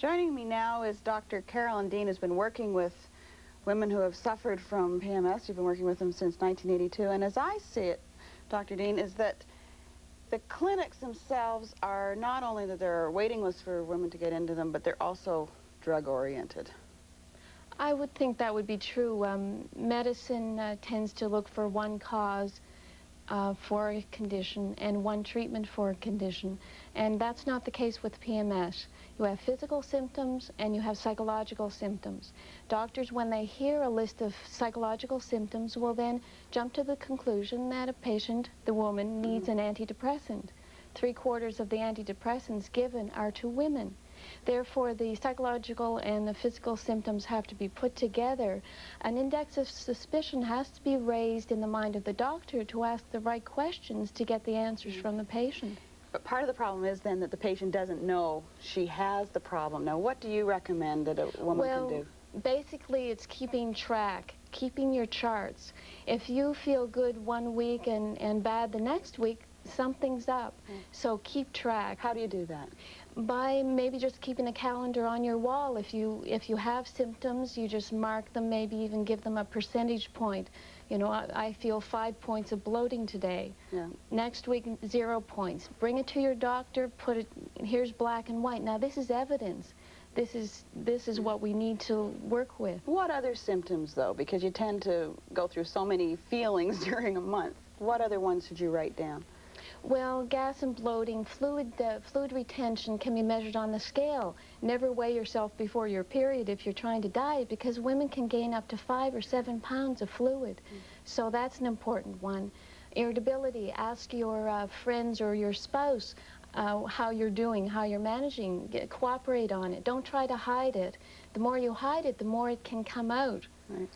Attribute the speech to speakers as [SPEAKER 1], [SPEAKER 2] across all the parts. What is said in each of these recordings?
[SPEAKER 1] Joining me now is Dr. Carolyn Dean, who's been working with women who have suffered from PMS. You've been working with them since 1982. And as I see it, Dr. Dean, is that the clinics themselves are not only that there are waiting lists for women to get into them, but they're also drug-oriented.
[SPEAKER 2] I would think that would be true. Medicine tends to look for one cause for a condition and one treatment for a condition, and that's not the case with PMS. You have physical symptoms and you have psychological symptoms. Doctors, when they hear a list of psychological symptoms, will then jump to the conclusion that a patient, the woman, needs an antidepressant. 3/4 of the antidepressants given are to women. Therefore, the psychological and the physical symptoms have to be put together. An index of suspicion has to be raised in the mind of the doctor to ask the right questions to get the answers from the patient.
[SPEAKER 1] But part of the problem is then that the patient doesn't know she has the problem. Now, what do you recommend that a woman can do?
[SPEAKER 2] Basically, it's keeping track, keeping your charts. If you feel good one week and bad the next week, something's up. So keep track.
[SPEAKER 1] How do you do that?
[SPEAKER 2] By maybe just keeping a calendar on your wall. If you have symptoms, you just mark them, maybe even give them a percentage point. You know, I feel 5 points of bloating today.
[SPEAKER 1] Yeah.
[SPEAKER 2] Next week, 0 points. Bring it to your doctor, put it, here's black and white. Now this is evidence. This is what we need to work with.
[SPEAKER 1] What other symptoms, though? Because you tend to go through so many feelings during a month. What other ones should you write down?
[SPEAKER 2] Well, gas and bloating, fluid retention can be measured on the scale. Never weigh yourself before your period if you're trying to diet, because women can gain up to 5 or 7 pounds of fluid. So that's an important one. Irritability, ask your friends or your spouse how you're doing, how you're managing. Cooperate on it. Don't try to hide it. The more you hide it, the more it can come out.
[SPEAKER 1] Right.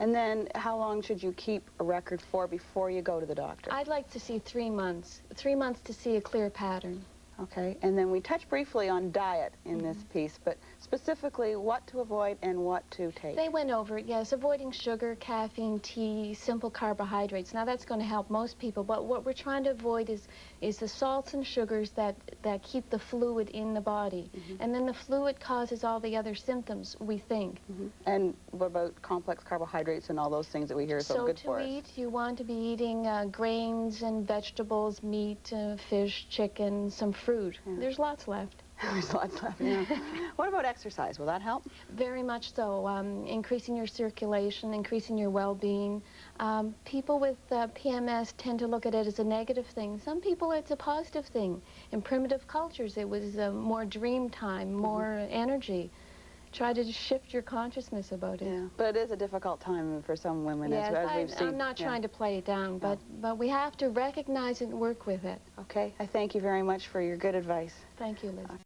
[SPEAKER 1] And then how long should you keep a record for before you go to the doctor?
[SPEAKER 2] I'd like to see 3 months. 3 months to see a clear pattern.
[SPEAKER 1] Okay, and then we touched briefly on diet in this piece, but specifically what to avoid and what to take.
[SPEAKER 2] They went over it, yes, avoiding sugar, caffeine, tea, simple carbohydrates. Now that's going to help most people, but what we're trying to avoid is the salts and sugars that keep the fluid in the body. And then the fluid causes all the other symptoms, we think.
[SPEAKER 1] And what about complex carbohydrates and all those things that we hear are so good for us?
[SPEAKER 2] So to eat, you want to be eating grains and vegetables, meat, fish, chicken, some fruit. There's lots left.
[SPEAKER 1] There's lots left, yeah. What about exercise? Will that help?
[SPEAKER 2] Very much so. Increasing your circulation, increasing your well-being. People with PMS tend to look at it as a negative thing. Some people, it's a positive thing. In primitive cultures, it was more dream time, more energy. Try to shift your consciousness about it.
[SPEAKER 1] Yeah, but it is a difficult time for some women,
[SPEAKER 2] yes,
[SPEAKER 1] as we've seen.
[SPEAKER 2] I'm not trying to play it down, but we have to recognize it and work with it.
[SPEAKER 1] Okay, I thank you very much for your good advice.
[SPEAKER 2] Thank you, Liz.